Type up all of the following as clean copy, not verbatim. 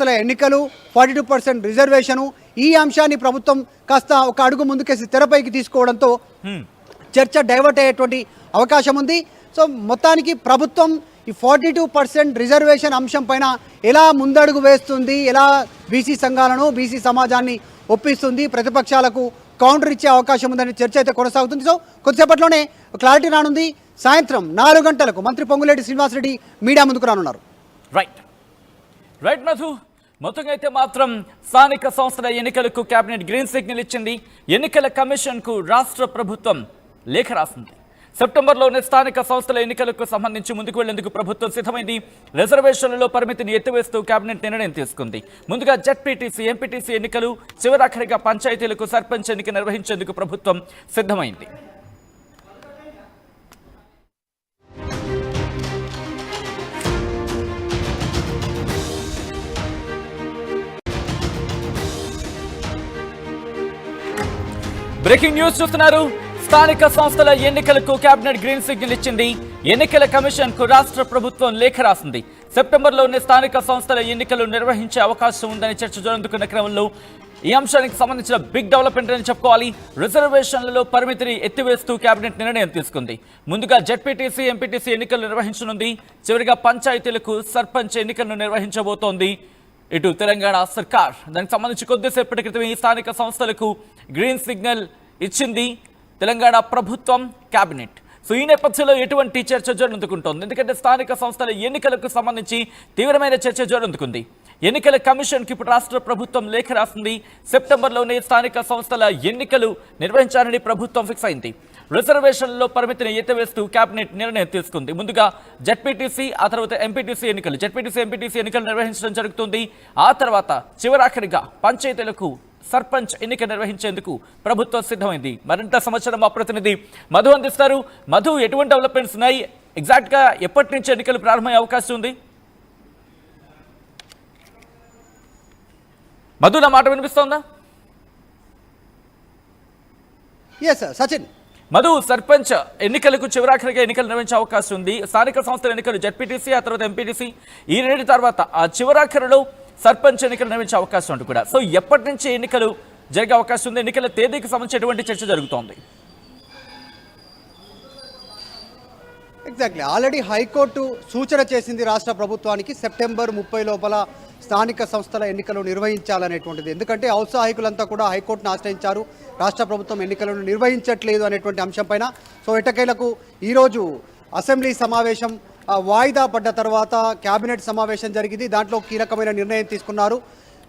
సంస్థల ఎన్నికలు 42% రిజర్వేషను ఈ అంశాన్ని ప్రభుత్వం కాస్త ఒక అడుగు ముందుకేసి తెరపైకి తీసుకోవడంతో చర్చ డైవర్ట్ అయ్యేటువంటి అవకాశం ఉంది. సో మొత్తానికి ప్రభుత్వం ఈ 42% రిజర్వేషన్ అంశం పైన ఎలా ముందడుగు వేస్తుంది, ఎలా బీసీ సంఘాలను బీసీ సమాజాన్ని ఒప్పిస్తుంది, ప్రతిపక్షాలకు కౌంటర్ ఇచ్చే అవకాశం ఉందనే చర్చ అయితే కొనసాగుతుంది. సో కొద్దిసేపట్లోనే క్లారిటీ రానుంది. సాయంత్రం 4 గంటలకు మంత్రి పొంగులేటి శ్రీనివాసరెడ్డి మీడియా ముందుకు రానున్నారు. రైట్ మధు, మొత్తంగా అయితే మాత్రం స్థానిక సంస్థల ఎన్నికలకు కేబినెట్ గ్రీన్ సిగ్నల్ ఇచ్చింది. ఎన్నికల కమిషన్కు రాష్ట్ర ప్రభుత్వం లేఖ రాసింది. సెప్టెంబర్లోనే స్థానిక సంస్థల ఎన్నికలకు సంబంధించి ముందుకు వెళ్లేందుకు ప్రభుత్వం సిద్ధమైంది. రిజర్వేషన్లలో పరిమితిని ఎత్తివేస్తూ కేబినెట్ నిర్ణయం తీసుకుంది. ముందుగా జెడ్పీటీసీ, ఎంపీటీసీ ఎన్నికలు, చివరాఖరిగా పంచాయతీలకు సర్పంచ్ ఎన్నిక నిర్వహించేందుకు ప్రభుత్వం సిద్ధమైంది. బ్రేకింగ్ న్యూస్ చూస్తున్నారు. స్థానిక సంస్థల ఎన్నికలకు కేబినెట్ గ్రీన్ సిగ్నల్ ఇచ్చింది. ఎన్నికల కమిషన్ కు రాష్ట్ర ప్రభుత్వం లేఖ రాసింది. సెప్టెంబర్లోనే స్థానిక సంస్థల ఎన్నికలు నిర్వహించే అవకాశం ఉందని చర్చ జరుగుతున్న క్రమంలో ఈ అంశానికి సంబంధించిన బిగ్ డెవలప్మెంట్ అని చెప్పుకోవాలి. రిజర్వేషన్లలో పరిమితిని ఎత్తివేస్తూ కేబినెట్ నిర్ణయం తీసుకుంది. ముందుగా జెడ్పీటీసీ, ఎంపీటీసీ ఎన్నికలు నిర్వహించనుంది. చివరిగా పంచాయతీలకు సర్పంచ్ ఎన్నికలను నిర్వహించబోతోంది ఇటు తెలంగాణ సర్కార్. దానికి సంబంధించి కొద్దిసేపటి క్రితం ఈ స్థానిక సంస్థలకు గ్రీన్ సిగ్నల్ ఇచ్చింది తెలంగాణ ప్రభుత్వం, కేబినెట్. సో ఈ నేపథ్యంలో ఎటువంటి చర్చ జరుగుతుంటుంది? ఎందుకంటే స్థానిక సంస్థల ఎన్నికలకు సంబంధించి తీవ్రమైన చర్చ జరుగుతుంది. ఎన్నికల కమిషన్కి ఇప్పుడు రాష్ట్ర ప్రభుత్వం లేఖ రాసింది. సెప్టెంబర్లోనే స్థానిక సంస్థల ఎన్నికలు నిర్వహించాలని ప్రభుత్వం ఫిక్స్ అయింది. రిజర్వేషన్లలో పరిమితిని ఎత్తివేస్తూ కేబినెట్ నిర్ణయం తీసుకుంది. ముందుగా జెడ్పీటీసీ, ఆ తర్వాత ఎంపీటీసీ ఎన్నికలు, జెడ్పీటీసీ, ఎంపీటీసీ ఎన్నికలు నిర్వహించడం జరుగుతుంది. ఆ తర్వాత చివరాఖరిగా పంచాయతీలకు సర్పంచ్ ఎన్నిక నిర్వహించేందుకు ప్రభుత్వం సిద్ధమైంది. మరింత సమాచారం మా ప్రతినిధి మధు అందిస్తారు. మధు, ఎటువంటి డెవలప్మెంట్స్ ఉన్నాయి? ఎగ్జాక్ట్ గా ఎప్పటి నుంచి ఎన్నికలు ప్రారంభమయ్యే అవకాశం ఉంది? మధు, నా మాట వినిపిస్తోందా? సచిన్, మధు, సర్పంచ్ ఎన్నికలకు చివరాఖరిగా ఎన్నికలు నిర్వహించే అవకాశం ఉంది. స్థానిక సంస్థల ఎన్నికలు జెడ్పీటీసీ, ఆ తర్వాత ఎంపీటీసీ, ఈ రెండింటి తర్వాత ఆ చివరాఖరిలో సర్పంచ్ ఎన్నికలు నిర్వహించే అవకాశం ఉంటుంది కూడా. సో ఎప్పటి నుంచి ఎన్నికలు జరిగే అవకాశం ఉంది? ఎన్నికల తేదీకి సంబంధించి ఎటువంటి చర్చ జరుగుతోంది? ఎగ్జాక్ట్లీ, ఆల్రెడీ హైకోర్టు సూచన చేసింది రాష్ట్ర ప్రభుత్వానికి సెప్టెంబర్ 30 లోపల స్థానిక సంస్థల ఎన్నికలు నిర్వహించాలనేటువంటిది. ఎందుకంటే ఔత్సాహికులంతా కూడా హైకోర్టును ఆశ్రయించారు. రాష్ట్ర ప్రభుత్వం ఎన్నికలను నిర్వహించట్లేదు అనేటువంటి అంశం పైన. సో ఎట్టకేలకు ఈరోజు అసెంబ్లీ సమావేశం వాయిదా పడ్డ తర్వాత కేబినెట్ సమావేశం జరిగింది. దాంట్లో కీలకమైన నిర్ణయం తీసుకున్నారు.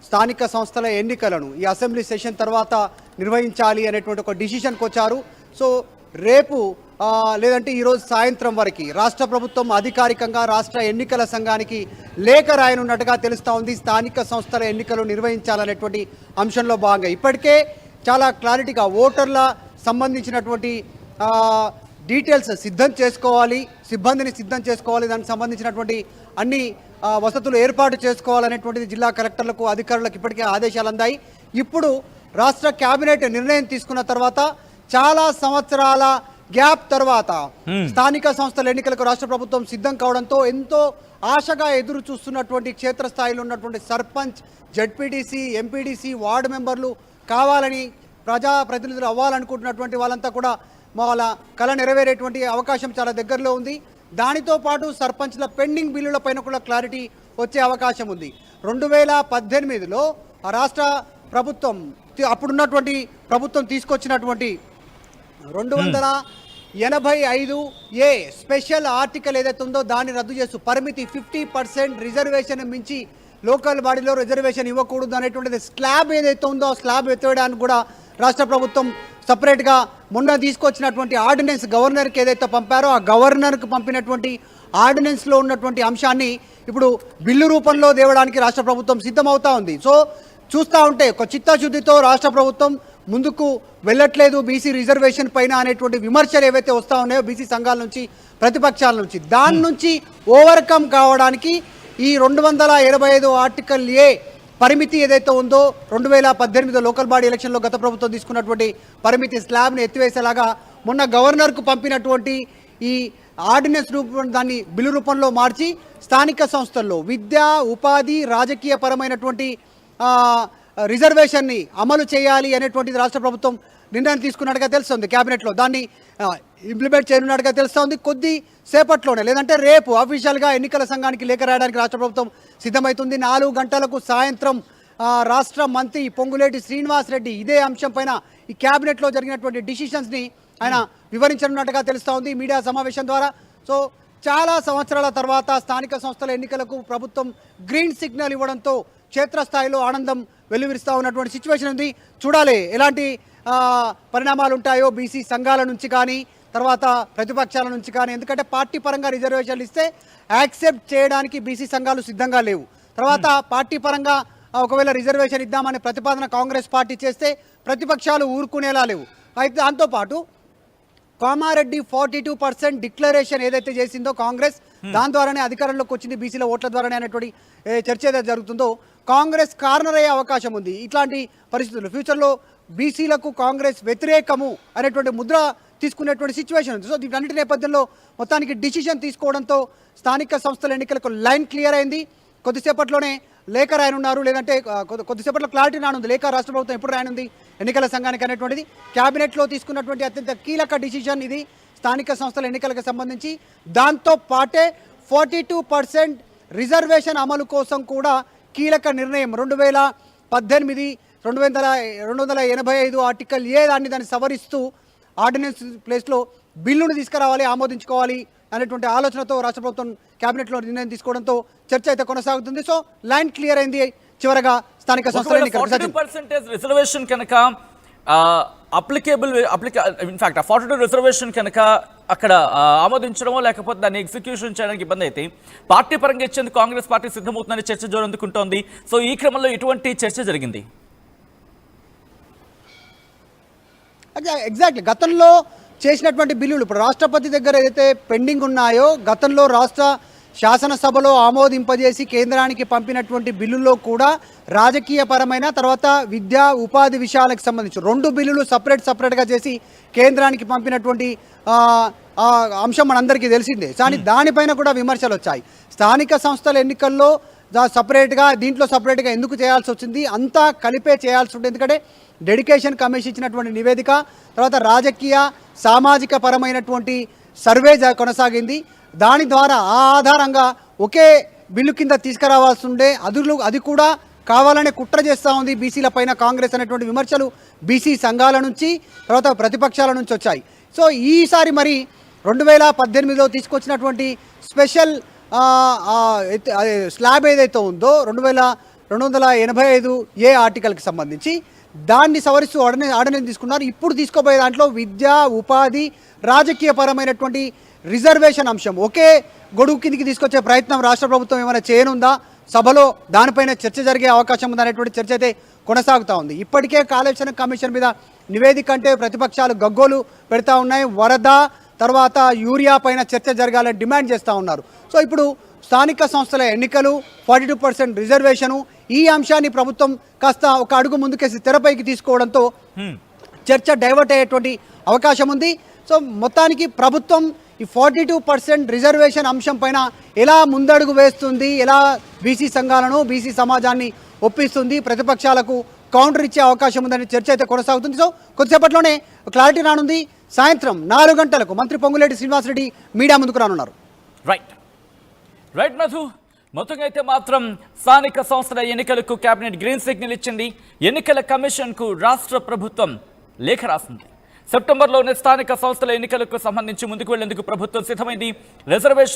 స్థానిక సంస్థల ఎన్నికలను ఈ అసెంబ్లీ సెషన్ తర్వాత నిర్వహించాలి అనేటువంటి ఒక డిసిషన్కి వచ్చారు. సో రేపు లేదంటే ఈరోజు సాయంత్రం వరకు రాష్ట్ర ప్రభుత్వం అధికారికంగా రాష్ట్ర ఎన్నికల సంఘానికి లేఖ రాయనున్నట్టుగా తెలుస్తూ ఉంది. స్థానిక సంస్థల ఎన్నికలు నిర్వహించాలనేటువంటి అంశంలో భాగంగా ఇప్పటికే చాలా క్లారిటీగా ఓటర్ల సంబంధించినటువంటి డీటెయిల్స్ సిద్ధం చేసుకోవాలి, సిబ్బందిని సిద్ధం చేసుకోవాలి, దానికి సంబంధించినటువంటి అన్ని వసతులు ఏర్పాటు చేసుకోవాలనేటువంటిది జిల్లా కలెక్టర్లకు, అధికారులకు ఇప్పటికే ఆదేశాలు అందాయి. ఇప్పుడు రాష్ట్ర కేబినెట్ నిర్ణయం తీసుకున్న తర్వాత చాలా సంవత్సరాల గ్యాప్ తర్వాత స్థానిక సంస్థల ఎన్నికలకు రాష్ట్ర ప్రభుత్వం సిద్ధం కావడంతో ఎంతో ఆశగా ఎదురు చూస్తున్నటువంటి క్షేత్రస్థాయిలో ఉన్నటువంటి సర్పంచ్, జెడ్పీటీసీ, ఎంపీటీసీ, వార్డు మెంబర్లు కావాలని ప్రజాప్రతినిధులు అవ్వాలనుకుంటున్నటువంటి వాళ్ళంతా కూడా వాళ్ళ కళ నెరవేరేటువంటి అవకాశం చాలా దగ్గరలో ఉంది. దానితో పాటు సర్పంచ్ల పెండింగ్ బిల్లుల పైన కూడా క్లారిటీ వచ్చే అవకాశం ఉంది. 2018లో రాష్ట్ర ప్రభుత్వం, అప్పుడున్నటువంటి ప్రభుత్వం తీసుకొచ్చినటువంటి 285A స్పెషల్ ఆర్టికల్ ఏదైతే ఉందో దాన్ని రద్దు చేస్తూ పరిమితి 50% రిజర్వేషన్ మించి లోకల్ బాడీలో రిజర్వేషన్ ఇవ్వకూడదు అనేటువంటిది స్లాబ్ ఏదైతే ఉందో ఆ స్లాబ్ ఎత్తేయడానికి కూడా రాష్ట్ర ప్రభుత్వం సపరేట్గా మొన్న తీసుకొచ్చినటువంటి ఆర్డినెన్స్ గవర్నర్కి ఏదైతే పంపారో ఆ గవర్నర్కి పంపినటువంటి ఆర్డినెన్స్లో ఉన్నటువంటి అంశాన్ని ఇప్పుడు బిల్లు రూపంలో తేవడానికి రాష్ట్ర ప్రభుత్వం సిద్ధమవుతా ఉంది. సో చూస్తూ ఉంటే ఒక చిత్తశుద్ధితో రాష్ట్ర ప్రభుత్వం ముందుకు వెళ్ళట్లేదు బీసీ రిజర్వేషన్ పైన అనేటువంటి విమర్శలు ఏవైతే వస్తూ ఉన్నాయో బీసీ సంఘాల నుంచి, ప్రతిపక్షాల నుంచి, దాని నుంచి ఓవర్కమ్ కావడానికి ఈ 285 ఆర్టికల్ ఏ పరిమితి ఏదైతే ఉందో 2018 లోకల్ బాడీ ఎలక్షన్లో గత ప్రభుత్వం తీసుకున్నటువంటి పరిమితి స్లాబ్ని ఎత్తివేసేలాగా మొన్న గవర్నర్కు పంపినటువంటి ఈ ఆర్డినెన్స్ రూపం దాన్ని బిల్లు రూపంలో మార్చి స్థానిక సంస్థల్లో విద్యా ఉపాధి రాజకీయ పరమైనటువంటి రిజర్వేషన్ని అమలు చేయాలి అనేటువంటిది రాష్ట్ర ప్రభుత్వం నిర్ణయం తీసుకున్నట్టుగా తెలుస్తుంది. క్యాబినెట్లో దాన్ని ఇంప్లిమెంట్ చేయనున్నట్టుగా తెలుస్తోంది. కొద్ది సేపట్లోనే లేదంటే రేపు అఫీషియల్గా ఎన్నికల సంఘానికి లేఖ రాయడానికి రాష్ట్ర ప్రభుత్వం సిద్ధమవుతుంది. 4 గంటలకు సాయంత్రం రాష్ట్ర మంత్రి పొంగులేటి శ్రీనివాస్ రెడ్డి ఇదే అంశం పైన ఈ క్యాబినెట్లో జరిగినటువంటి డిసిషన్స్ని ఆయన వివరించనున్నట్టుగా తెలుస్తూ ఉంది మీడియా సమావేశం ద్వారా. సో చాలా సంవత్సరాల తర్వాత స్థానిక సంస్థల ఎన్నికలకు ప్రభుత్వం గ్రీన్ సిగ్నల్ ఇవ్వడంతో క్షేత్రస్థాయిలో ఆనందం వెల్లువిరుస్తూ ఉన్నటువంటి సిచ్యువేషన్ ఉంది. చూడాలి ఎలాంటి పరిణామాలు ఉంటాయో బీసీ సంఘాల నుంచి కానీ తర్వాత ప్రతిపక్షాల నుంచి కానీ. ఎందుకంటే పార్టీ పరంగా రిజర్వేషన్లు ఇస్తే యాక్సెప్ట్ చేయడానికి బీసీ సంఘాలు సిద్ధంగా లేవు. తర్వాత పార్టీ పరంగా ఒకవేళ రిజర్వేషన్ ఇద్దామనే ప్రతిపాదన కాంగ్రెస్ పార్టీ చేస్తే ప్రతిపక్షాలు ఊరుకునేలా లేవు. అయితే దాంతోపాటు కామారెడ్డి 42% డిక్లరేషన్ ఏదైతే చేసిందో కాంగ్రెస్, దాని ద్వారానే అధికారంలోకి వచ్చింది బీసీల ఓట్ల ద్వారానే అనేటువంటి చర్చ ఏదైతే జరుగుతుందో కాంగ్రెస్ కార్నర్ అయ్యే అవకాశం ఉంది. ఇట్లాంటి పరిస్థితులు ఫ్యూచర్లో బీసీలకు కాంగ్రెస్ వ్యతిరేకము అనేటువంటి ముద్ర తీసుకునేటువంటి సిచ్యువేషన్ ఉంది. సో వీటన్నిటి నేపథ్యంలో మొత్తానికి డిసిషన్ తీసుకోవడంతో స్థానిక సంస్థల ఎన్నికలకు లైన్ క్లియర్ అయింది. కొద్దిసేపట్లోనే లేఖ రాయనున్నారు, లేదంటే కొద్దిసేపట్లో క్లారిటీ రానుంది. లేఖ రాష్ట్ర ప్రభుత్వం ఎప్పుడు రాయనుంది ఎన్నికల సంఘానికి అనేటువంటిది. క్యాబినెట్లో తీసుకున్నటువంటి అత్యంత కీలక డిసిషన్ ఇది స్థానిక సంస్థల ఎన్నికలకు సంబంధించి. దాంతో పాటే 42% రిజర్వేషన్ అమలు కోసం కూడా కీలక నిర్ణయం 2018 285 ఆర్టికల్ ఏ దాన్ని సవరిస్తూ ఆర్డినెన్స్ ప్లేస్లో బిల్లును తీసుకురావాలి, ఆమోదించుకోవాలి అనేటువంటి ఆలోచనతో రాష్ట్ర ప్రభుత్వం క్యాబినెట్లో నిర్ణయం తీసుకోవడంతో చర్చ అయితే కొనసాగుతుంది. సో లైన్ క్లియర్ అయింది చివరగా స్థానిక సంస్థల రిజర్వేషన్ కనుక ఇన్ఫాక్ట్ 42 రిజర్వేషన్ కనుక అక్కడ ఆమోదించడమో లేకపోతే దాన్ని ఎగ్జిక్యూషన్ చేయడానికి ఇబ్బంది అయితే పార్టీ పరంగా ఇచ్చేందుకు కాంగ్రెస్ పార్టీ సిద్ధమవుతుందని చర్చ జోరందుకుంటోంది. సో ఈ క్రమంలో ఇటువంటి చర్చ జరిగింది. ఎగ్జాక్ట్లీ గతంలో చేసినటువంటి బిల్లులు ఇప్పుడు రాష్ట్రపతి దగ్గర ఏదైతే పెండింగ్ ఉన్నాయో గతంలో రాష్ట్ర శాసనసభలో ఆమోదింపజేసి కేంద్రానికి పంపినటువంటి బిల్లుల్లో కూడా రాజకీయ పరమైన తర్వాత విద్యా ఉపాధి విషయాలకు సంబంధించి 2 బిల్లులు సపరేట్గా చేసి కేంద్రానికి పంపినటువంటి అంశం మనందరికీ తెలిసిందే. కానీ దానిపైన కూడా విమర్శలు వచ్చాయి. స్థానిక సంస్థల ఎన్నికల్లో దీంట్లో సపరేట్గా ఎందుకు చేయాల్సి వచ్చింది, అంతా కలిపే చేయాల్సి ఉంటుంది. ఎందుకంటే డెడికేషన్ కమిషన్ ఇచ్చినటువంటి నివేదిక తర్వాత రాజకీయ సామాజిక పరమైనటువంటి సర్వే కొనసాగింది. దాని ద్వారా ఆ ఆధారంగా ఒకే బిల్లు కింద తీసుకురావాల్సి ఉండే అది కూడా కావాలనే కుట్ర చేస్తూ ఉంది బీసీల పైన కాంగ్రెస్ అనేటువంటి విమర్శలు బీసీ సంఘాల నుంచి తర్వాత ప్రతిపక్షాల నుంచి వచ్చాయి. సో ఈసారి మరి 2018లో తీసుకొచ్చినటువంటి స్పెషల్ స్లాబ్ ఏదైతే ఉందో 2285 ఆర్టికల్కి సంబంధించి దాన్ని సవరిస్తూ ఆర్డినెన్స్ తీసుకున్నారు. ఇప్పుడు తీసుకోబోయే దాంట్లో విద్యా ఉపాధి రాజకీయ పరమైనటువంటి రిజర్వేషన్ అంశం ఒకే గొడుగు కిందికి తీసుకొచ్చే ప్రయత్నం రాష్ట్ర ప్రభుత్వం ఏమైనా చేయనుందా, సభలో దానిపైన చర్చ జరిగే అవకాశం ఉందా అనేటువంటి చర్చ అయితే కొనసాగుతూ ఉంది. ఇప్పటికే కాళేశ్వరం కమిషన్ మీద నివేదిక అంటే ప్రతిపక్షాలు గగ్గోలు పెడతా ఉన్నాయి. వరద తర్వాత యూరియా పైన చర్చ జరగాలని డిమాండ్ చేస్తూ ఉన్నారు. సో ఇప్పుడు స్థానిక సంస్థల ఎన్నికలు 42% రిజర్వేషను ఈ అంశాన్ని ప్రభుత్వం కాస్త ఒక అడుగు ముందుకేసి తెరపైకి తీసుకోవడంతో చర్చ డైవర్ట్ అయ్యేటువంటి అవకాశం ఉంది. సో మొత్తానికి ప్రభుత్వం ఈ 42% రిజర్వేషన్ అంశం పైన ఎలా ముందడుగు వేస్తుంది, ఎలా బీసీ సంఘాలను బీసీ సమాజాన్ని ఒప్పిస్తుంది, ప్రతిపక్షాలకు కౌంటర్ ఇచ్చే అవకాశం ఉందని చర్చ అయితే కొనసాగుతుంది. సో కొద్దిసేపట్లోనే క్లారిటీ రానుంది. సాయంత్రం 4 గంటలకు మంత్రి పొంగులేటి శ్రీనివాస్ రెడ్డి మీడియా ముందుకు రానున్నారు. రైట్ మధు, మొత్తంగా అయితే మాత్రం స్థానిక సంస్థల ఎన్నికలకు కేబినెట్ గ్రీన్ సిగ్నల్ ఇచ్చింది. ఎన్నికల కమిషన్కు రాష్ట్ర ప్రభుత్వం లేఖ రాసింది. సెప్టెంబర్లోనే స్థానిక సంస్థల ఎన్నికలకు సంబంధించి ముందుకు వెళ్లేందుకు ప్రభుత్వం సిద్ధమైంది. రిజర్వేషన్